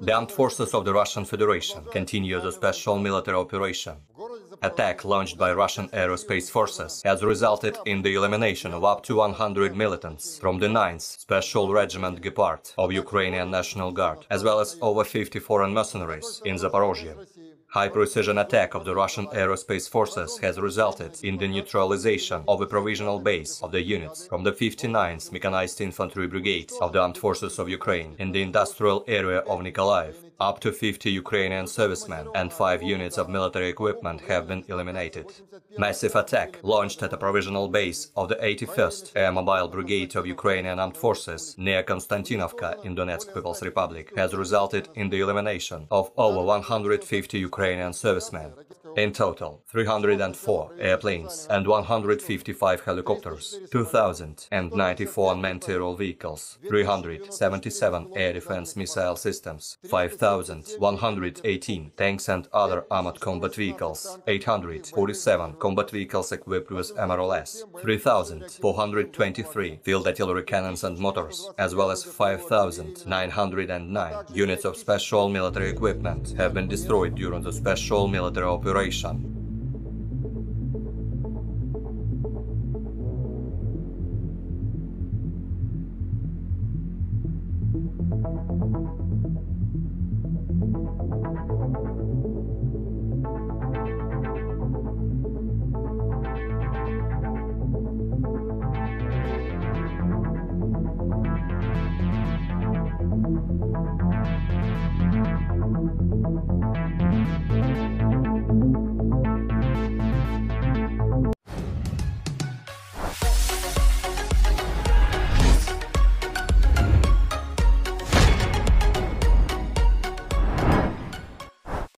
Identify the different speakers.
Speaker 1: The armed forces of the Russian Federation continue the special military operation. Attack launched by Russian aerospace forces has resulted in the elimination of up to 100 militants from the 9th Special Regiment Gepard of Ukrainian National Guard, as well as over 50 foreign mercenaries in Zaporozhye. High-precision attack of the Russian aerospace forces has resulted in the neutralization of a provisional base of the units from the 59th Mechanized Infantry Brigade of the Armed Forces of Ukraine in the industrial area of Nikolaev. Up to 50 Ukrainian servicemen and 5 units of military equipment have been eliminated. Massive attack launched at a provisional base of the 81st Air Mobile Brigade of Ukrainian Armed Forces near Konstantinovka in Donetsk People's Republic has resulted in the elimination of over 150 Ukrainian servicemen. In total, 304 airplanes and 155 helicopters, 2,094 unmanned aerial vehicles, 377 air defense missile systems, 5,118 tanks and other armored combat vehicles, 847 combat vehicles equipped with MRLS, 3,423 field artillery cannons and motors, as well as 5,909 units of special military equipment have been destroyed during the special military operation.